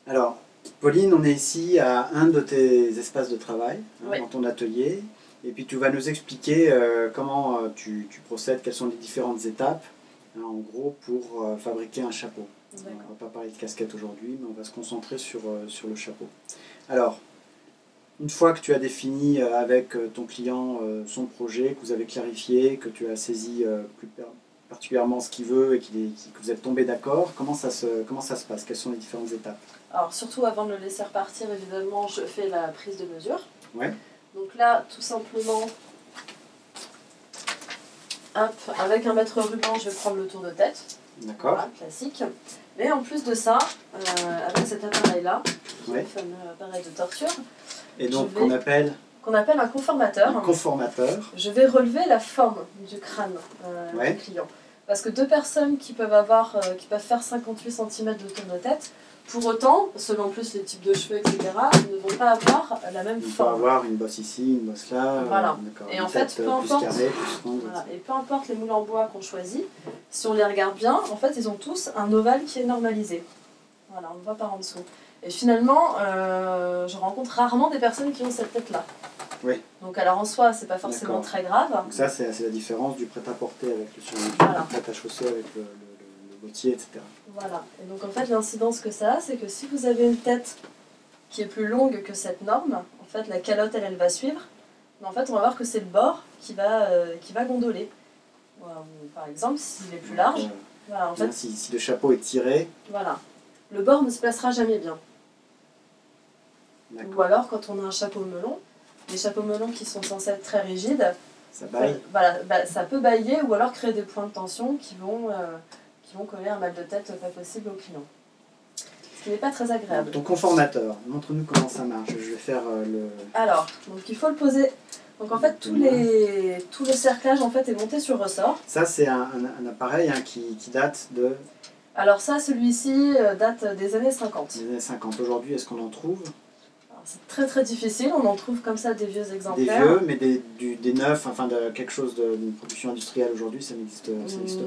Alors, Pauline, on est ici à un de tes espaces de travail, Oui. dans ton atelier. Et puis tu vas nous expliquer comment tu procèdes, quelles sont les différentes étapes, en gros, pour fabriquer un chapeau. On ne va pas parler de casquette aujourd'hui, mais on va se concentrer sur le chapeau. Alors, une fois que tu as défini avec ton client son projet, que vous avez clarifié, que tu as saisi plus particulièrement ce qu'il veut et que vous êtes tombé d'accord, comment ça se passe? Quelles sont les différentes étapes? Alors surtout avant de le laisser repartir, évidemment, je fais la prise de mesure. Ouais. Donc là, tout simplement, hop, avec un mètre ruban, je vais prendre le tour de tête. D'accord. Voilà, classique. Mais en plus de ça, avec cet appareil-là, Ouais. le fameux appareil de torture, et donc qu'on appelle un conformateur. Un conformateur. Je vais relever la forme du crâne Ouais. du client. Parce que deux personnes qui peuvent faire 58 cm de tour de tête, pour autant, selon plus les types de cheveux, etc., ne vont pas avoir la même On forme. peut avoir une bosse ici, une bosse là. Voilà. Et en fait, peu importe, voilà. Et peu importe les moules en bois qu'on choisit, si on les regarde bien, en fait, ils ont tous un ovale qui est normalisé. Voilà, on le voit par en dessous. Et finalement, je rencontre rarement des personnes qui ont cette tête-là. Oui. Donc alors en soi, c'est pas forcément très grave. Donc ça, c'est la différence du prêt-à-porter avec le prêt-à-chausser avec le bottier, etc. Voilà. Et donc en fait, l'incidence que ça a, c'est que si vous avez une tête qui est plus longue que cette norme, en fait, la calotte, elle va suivre. Mais en fait, on va voir que c'est le bord qui va gondoler. Voilà. Par exemple, s'il est plus large, voilà, en fait, si le chapeau est tiré, voilà, le bord ne se placera jamais bien. Ou alors, quand on a un chapeau melon, les chapeaux melons qui sont censés être très rigides, ça baille. Ça peut bailler ou alors créer des points de tension qui vont coller un mal de tête pas possible au client. Ce qui n'est pas très agréable. Ton conformateur, montre-nous comment ça marche. Je vais faire le... Alors, donc il faut le poser. Donc en fait, tout le cerclage en fait, est monté sur ressort. Ça, c'est un appareil qui date de... Alors ça, celui-ci date des années 50. Des années 50. Aujourd'hui, est-ce qu'on en trouve? C'est très très difficile, on en trouve comme ça des vieux exemplaires. Des vieux, mais des neufs, enfin de quelque chose d'une production industrielle aujourd'hui, ça n'existe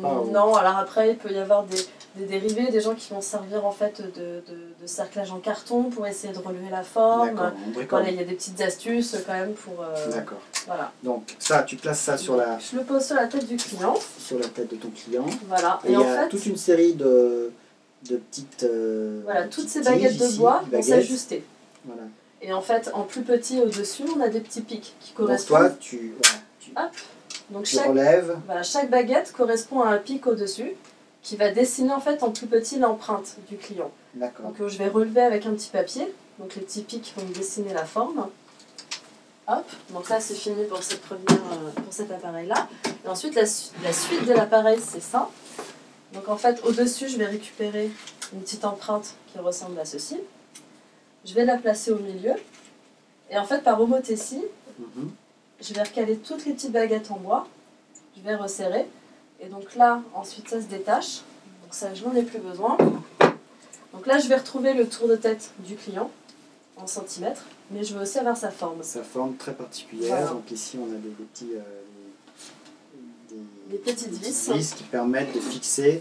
pas. Non, alors après il peut y avoir des dérivés, des gens qui vont servir en fait de cerclage en carton pour essayer de relever la forme. Voilà, il y a des petites astuces quand même pour... D'accord. Voilà. Donc ça, tu places ça sur la... Je le pose sur la tête du client. Sur la tête de ton client. Voilà. Et il y a toute une série de petites... voilà, toutes ces baguettes de bois vont s'ajuster. Voilà. Et en fait, en plus petit au-dessus, on a des petits pics qui correspondent. Donc toi, tu relèves. Voilà, chaque baguette correspond à un pic au-dessus qui va dessiner en fait en plus petit l'empreinte du client. D'accord. Donc je vais relever avec un petit papier. Donc les petits pics vont dessiner la forme. Hop, donc là c'est fini pour cet appareil-là. Et ensuite, la suite de l'appareil, c'est ça. Donc en fait, au-dessus, je vais récupérer une petite empreinte qui ressemble à ceci. Je vais la placer au milieu. Et en fait, par homothétie, je vais recaler toutes les petites baguettes en bois. Je vais resserrer. Et donc là, ensuite, ça se détache. Donc ça, je n'en ai plus besoin. Donc là, je vais retrouver le tour de tête du client en centimètres. Mais je veux aussi avoir sa forme. Sa forme très particulière. Voilà. Donc ici, on a des petites vis qui permettent de fixer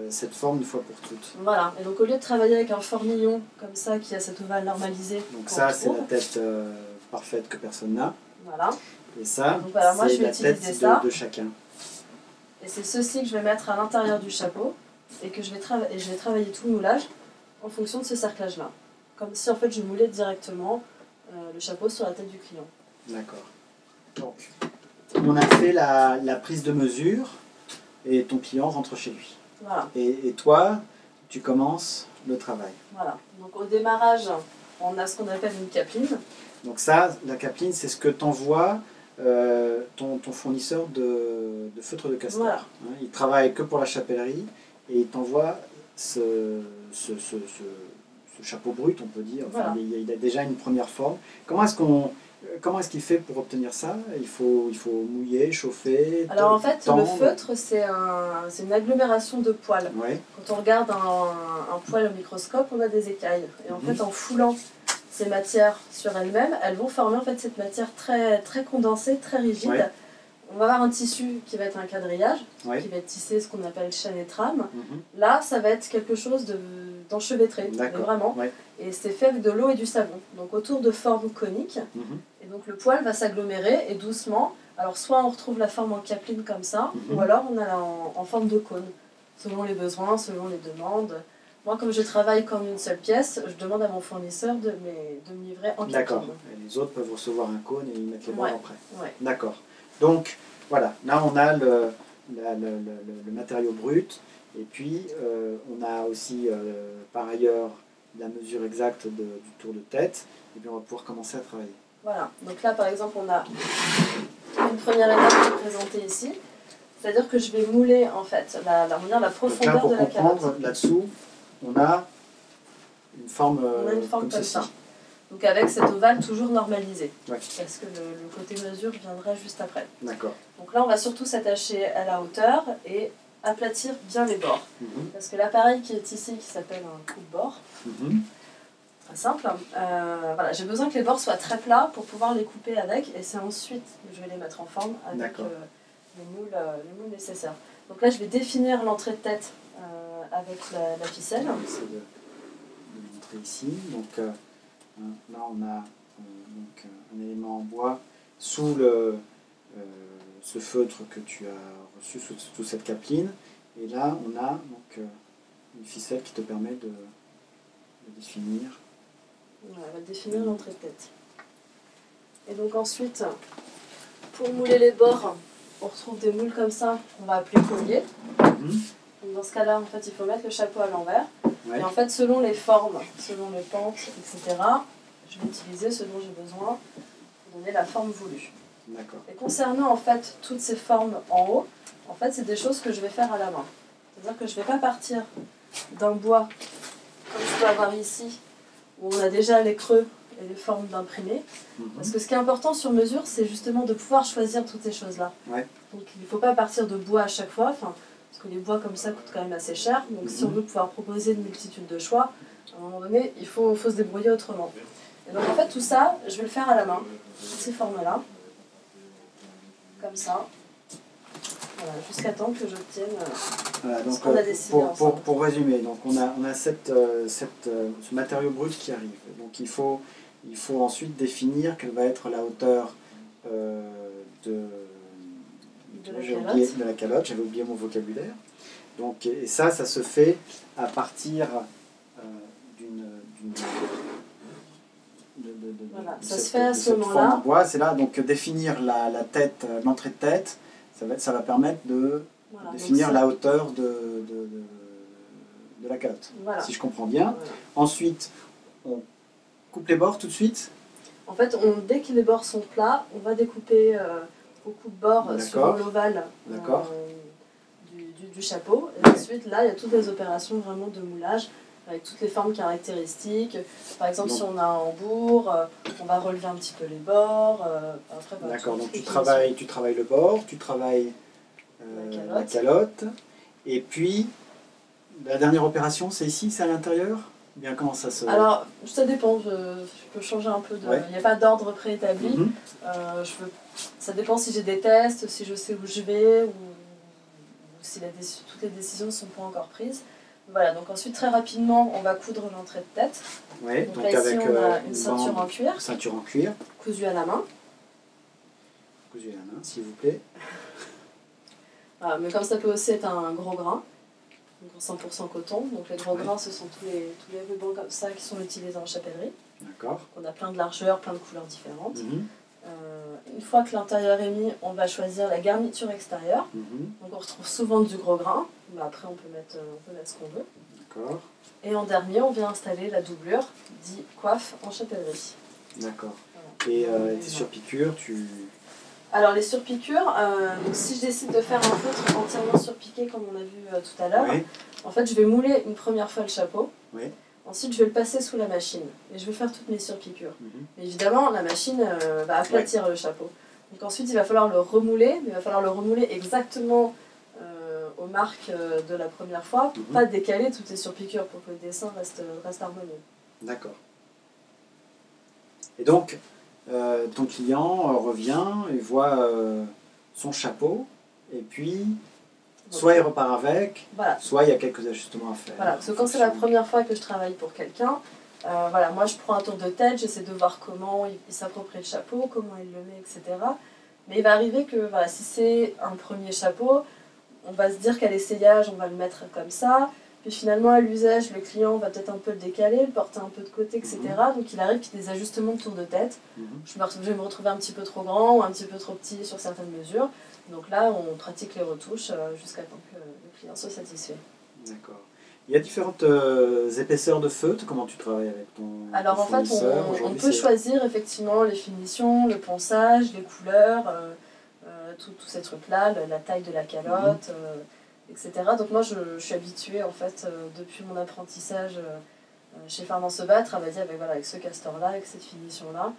cette forme une fois pour toutes. Voilà, et donc au lieu de travailler avec un formillon comme ça qui a cet ovale normalisé, donc ça c'est la tête parfaite que personne n'a. Voilà. Et ça, voilà, c'est la tête de chacun. Et c'est ceci que je vais mettre à l'intérieur du chapeau et que je vais travailler tout le moulage en fonction de ce cerclage-là. Comme si en fait je moulais directement le chapeau sur la tête du client. D'accord. Donc, on a fait la prise de mesure et ton client rentre chez lui. Voilà. Et toi, tu commences le travail. Voilà. Donc au démarrage, on a ce qu'on appelle une capeline. Donc ça, la capeline, c'est ce que t'envoie ton fournisseur de feutre de castor. Voilà. Il travaille que pour la chapellerie et il t'envoie ce chapeau brut, on peut dire. Enfin, voilà. Il a déjà une première forme. Comment est-ce qu'il fait pour obtenir ça? Il faut mouiller, chauffer. Alors en fait, le feutre, c'est une agglomération de poils. Ouais. Quand on regarde un poil au microscope, on a des écailles. Et en fait, en foulant ces matières sur elles-mêmes, elles vont former en fait cette matière très, très condensée, très rigide. Ouais. On va avoir un tissu qui va être un quadrillage, qui va être tissé, ce qu'on appelle chaîne et trame. Là, ça va être quelque chose de d'enchevêtrer, mais vraiment. Ouais. Et c'est fait avec de l'eau et du savon, donc autour de formes coniques. Et donc le poil va s'agglomérer et doucement, alors soit on retrouve la forme en capeline comme ça, ou alors on a en forme de cône, selon les besoins, selon les demandes. Moi, comme je travaille comme une seule pièce, je demande à mon fournisseur de me livrer en capeline. D'accord. Et les autres peuvent recevoir un cône et y mettre les bords après. Ouais. D'accord. Donc, voilà. Là, on a le matériau brut. Et puis, on a aussi, par ailleurs, la mesure exacte du tour de tête. Et puis, on va pouvoir commencer à travailler. Voilà. Donc là, par exemple, on a une première étape qui est présentée ici. C'est-à-dire que je vais mouler, en fait, la profondeur de la calotte. Pour comprendre, là-dessous, on a une forme, comme ça. Donc avec cet ovale toujours normalisé. Ouais. Parce que le côté mesure viendra juste après. D'accord. Donc là, on va surtout s'attacher à la hauteur et aplatir bien les bords. Parce que l'appareil qui est ici, qui s'appelle un coupe-bord, très simple, voilà, j'ai besoin que les bords soient très plats pour pouvoir les couper avec. Et c'est ensuite que je vais les mettre en forme avec les moules nécessaires. Donc là, je vais définir l'entrée de tête avec la ficelle. On va essayer de montrer ici. Donc là, on a un élément en bois sous ce feutre que tu as reçu, sous cette capeline. Et là, on a donc, une ficelle qui te permet de définir. Voilà, on va définir l'entrée de tête. Et donc ensuite, pour mouler les bords, on retrouve des moules comme ça, qu'on va appeler colliers. Donc dans ce cas-là, en fait, il faut mettre le chapeau à l'envers. Ouais. Et en fait, selon les formes, selon les pentes, etc., je vais utiliser ce dont j'ai besoin pour donner la forme voulue. D'accord. Et concernant en fait toutes ces formes en haut, en fait, c'est des choses que je vais faire à la main. C'est-à-dire que je ne vais pas partir d'un bois comme je peux avoir ici, où on a déjà les creux et les formes d'imprimé. Parce que ce qui est important sur mesure, c'est justement de pouvoir choisir toutes ces choses-là. Ouais. Donc il ne faut pas partir de bois à chaque fois, parce que les bois comme ça coûtent quand même assez cher. Donc si on veut pouvoir proposer une multitude de choix, à un moment donné, il faut se débrouiller autrement. Et donc en fait tout ça, je vais le faire à la main, toutes ces formes-là, comme ça. Voilà, jusqu'à temps que j'obtienne ce qu'on a décidé ensemble. Pour résumer, donc on a ce matériau brut qui arrive. Donc il faut ensuite définir quelle va être la hauteur de la calotte. J'avais oublié mon vocabulaire. Donc, et ça se fait à partir voilà, ça se fait à ce moment-là. C'est là, donc définir la tête, l'entrée de tête, ça va permettre de définir la hauteur de la calotte, si je comprends bien. Voilà. Ensuite, on coupe les bords tout de suite. En fait, dès que les bords sont plats, on va découper au coupe-bord sur l'ovale du chapeau. Et ensuite, là, il y a toutes les opérations vraiment de moulage, avec toutes les formes caractéristiques. Par exemple, si on a un embourg, on va relever un petit peu les bords. D'accord, donc tu travailles le bord, tu travailles la calotte. Et puis, la dernière opération, c'est ici, c'est à l'intérieur? Bien, comment ça se... Alors, ça dépend, je peux changer un peu de... Il n'y a pas d'ordre préétabli. Ça dépend si j'ai des tests, si je sais où je vais, ou si toutes les décisions ne sont pas encore prises. Voilà, donc ensuite, très rapidement, on va coudre l'entrée de tête. Ouais, donc là, ici, on a une ceinture en cuir. Ceinture en cuir. Cousue à la main. Cousue à la main, s'il vous plaît. Voilà, mais comme ça peut aussi être un gros grain, donc 100% coton. Donc les gros grains, ce sont tous les rubans comme ça qui sont utilisés en chapellerie. D'accord. On a plein de largeurs, plein de couleurs différentes. Une fois que l'intérieur est mis, on va choisir la garniture extérieure. Donc on retrouve souvent du gros grain, mais après on peut mettre ce qu'on veut. D'accord. Et en dernier, on vient installer la doublure, dit coiffe en chapellerie. D'accord. Voilà. Et tes surpiqûres, Alors les surpiqûres, donc si je décide de faire un feutre entièrement surpiqué comme on a vu tout à l'heure, en fait je vais mouler une première fois le chapeau. Ensuite, je vais le passer sous la machine et je vais faire toutes mes surpiqûres. Mais évidemment, la machine va aplatir le chapeau. Donc ensuite, il va falloir le remouler, mais il va falloir le remouler exactement aux marques de la première fois, pour pas décaler toutes les surpiqûres pour que le dessin reste harmonieux. D'accord. Et donc, ton client revient et voit son chapeau, et puis Soit il repart avec, voilà. Soit il y a quelques ajustements à faire. Voilà, parce que quand c'est la première fois que je travaille pour quelqu'un, voilà, moi je prends un tour de tête, j'essaie de voir comment il s'approprie le chapeau, comment il le met, etc. Mais il va arriver que voilà, si c'est un premier chapeau, on va se dire qu'à l'essayage, on va le mettre comme ça. Puis finalement, à l'usage, le client va peut-être un peu le décaler, le porter un peu de côté, etc. Donc il arrive qu'il y ait des ajustements de tour de tête. Je vais me retrouver un petit peu trop grand ou un petit peu trop petit sur certaines mesures. Donc là, on pratique les retouches jusqu'à temps que le client soit satisfait. D'accord. Il y a différentes épaisseurs de feutre. Comment tu travailles avec ton Alors en fait, on peut choisir effectivement les finitions, le ponçage, les couleurs, tous ces trucs-là, la taille de la calotte, etc. Donc moi, je suis habituée en fait depuis mon apprentissage chez Farman Seba à travailler avec ce castor-là, avec cette finition-là,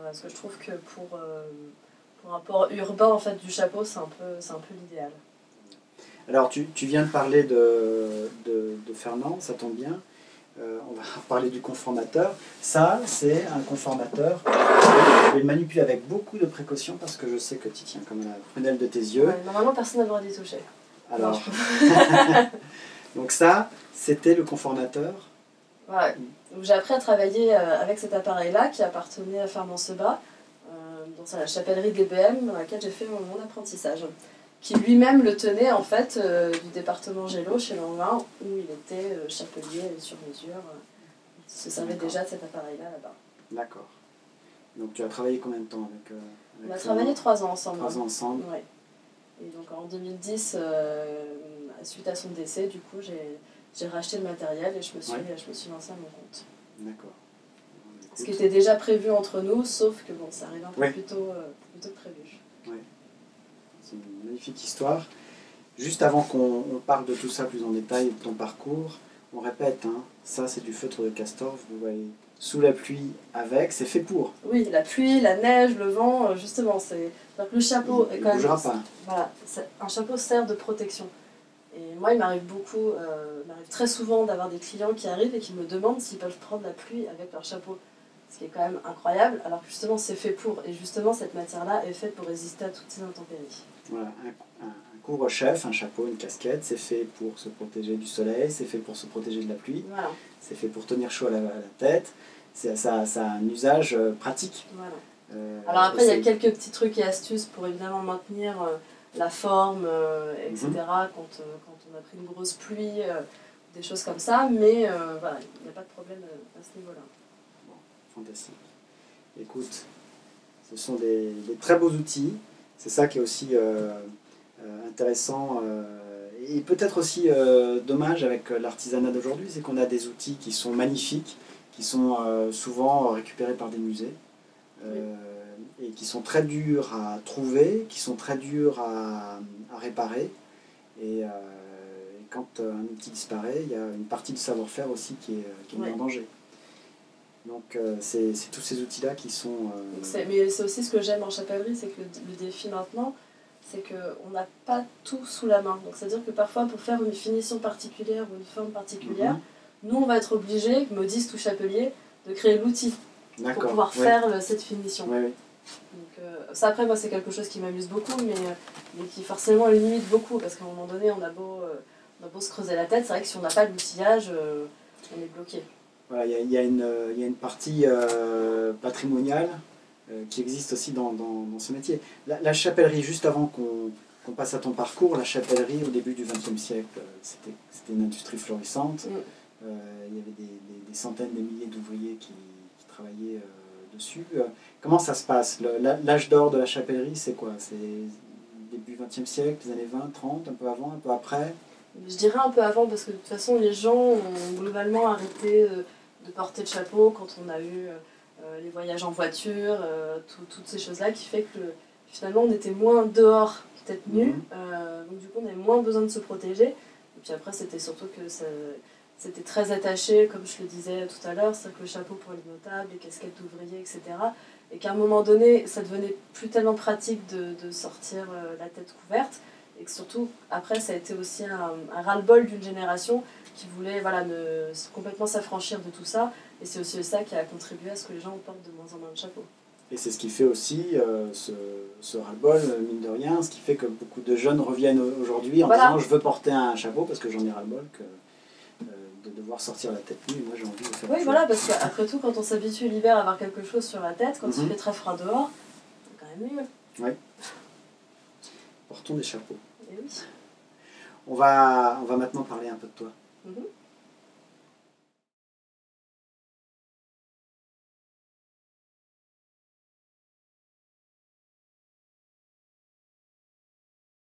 parce que je trouve que pour un port urbain en fait du chapeau, c'est un peu l'idéal. Alors tu viens de parler de Fernand, ça tombe bien. On va parler du conformateur. Ça, c'est un conformateur. Je vais le manipuler avec beaucoup de précaution parce que je sais que tu tiens comme la prunelle de tes yeux. Ouais, normalement, personne n'a le droit d'y toucher. Alors, donc ça, c'était le conformateur. Ouais. Donc j'ai appris à travailler avec cet appareil-là qui appartenait à Farman Seba, dans la chapellerie DBM dans laquelle j'ai fait mon apprentissage, qui lui-même le tenait en fait du département Gélo chez Lanvin où il était chapelier sur mesure. Il se servait déjà de cet appareil-là là-bas. D'accord. Donc tu as travaillé combien de temps avec On a travaillé 3 ans ensemble. 3 ans ensemble. Ouais. Et donc en 2010, suite à son décès, du coup j'ai racheté le matériel et je me suis lancée à mon compte. D'accord. Ce qui était déjà prévu entre nous, sauf que bon, ça arrive un peu plus tôt que prévu. Oui. C'est une magnifique histoire. Juste avant qu'on parle de tout ça plus en détail, de ton parcours, on répète, hein, ça c'est du feutre de castor, vous voyez, sous la pluie avec, c'est fait pour. Oui, la pluie, la neige, le vent, justement, le chapeau est quand même... Il ne bougera pas. Voilà, un chapeau sert de protection. Et moi, il m'arrive très souvent d'avoir des clients qui arrivent et qui me demandent s'ils peuvent prendre la pluie avec leur chapeau. Ce qui est quand même incroyable, alors que justement c'est fait pour. Et justement, cette matière-là est faite pour résister à toutes ces intempéries. Voilà, un couvre-chef, un chapeau, une casquette, c'est fait pour se protéger du soleil, c'est fait pour se protéger de la pluie, voilà. C'est fait pour tenir chaud à la tête, ça a un usage pratique. Voilà. Alors après, il y a quelques petits trucs et astuces pour évidemment maintenir la forme, etc. Quand on a pris une grosse pluie, des choses comme ça, mais voilà, il n'y a pas de problème à ce niveau-là. Bon, fantastique. Écoute, ce sont des très beaux outils, c'est ça qui est aussi intéressant et peut-être aussi dommage avec l'artisanat d'aujourd'hui, c'est qu'on a des outils qui sont magnifiques, qui sont souvent récupérés par des musées. Et qui sont très durs à trouver, qui sont très durs à réparer. Et quand un outil disparaît, il y a une partie du savoir-faire aussi qui est mis en danger. Donc c'est tous ces outils-là qui sont... Mais c'est aussi ce que j'aime en chapellerie, c'est que le défi maintenant, c'est qu'on n'a pas tout sous la main. Donc c'est-à-dire que parfois, pour faire une finition particulière ou une forme particulière, nous, on va être obligés, modiste ou chapelier, de créer l'outil pour pouvoir faire cette finition. Oui. Donc, ça après moi c'est quelque chose qui m'amuse beaucoup mais qui forcément limite beaucoup parce qu'à un moment donné on a beau se creuser la tête, c'est vrai que si on n'a pas l'outillage on est bloqué. Voilà, il y a une partie patrimoniale qui existe aussi dans ce métier. La chapellerie, juste avant qu'on passe à ton parcours, la chapellerie au début du XXe siècle, c'était une industrie florissante. Il y avait des centaines, des milliers d'ouvriers qui travaillaient dessus. Comment ça se passe? L'âge d'or de la chapellerie, c'est quoi? C'est début XXe siècle, les années 20, 30, un peu avant, un peu après? Je dirais un peu avant parce que de toute façon les gens ont globalement arrêté de porter le chapeau quand on a eu les voyages en voiture, toutes ces choses-là qui fait que finalement on était moins dehors tête nue, donc du coup on avait moins besoin de se protéger. Et puis après c'était surtout que c'était très attaché, comme je le disais tout à l'heure, c'est que le chapeau pour les notables, les casquettes d'ouvriers, etc. Et qu'à un moment donné, ça devenait plus tellement pratique de sortir la tête couverte. Et que surtout, après, ça a été aussi un ras-le-bol d'une génération qui voulait complètement s'affranchir de tout ça. Et c'est aussi ça qui a contribué à ce que les gens portent de moins en moins de chapeaux. Et c'est ce qui fait aussi ce ras-le-bol, mine de rien, ce qui fait que beaucoup de jeunes reviennent aujourd'hui en disant je veux porter un chapeau parce que j'en ai ras-le-bol de devoir sortir la tête nue. Et moi j'ai envie de faire Oui, voilà, parce qu'après tout, quand on s'habitue l'hiver à avoir quelque chose sur la tête, quand il fait très froid dehors, c'est quand même mieux. Oui. Portons des chapeaux. Et oui. On va maintenant parler un peu de toi.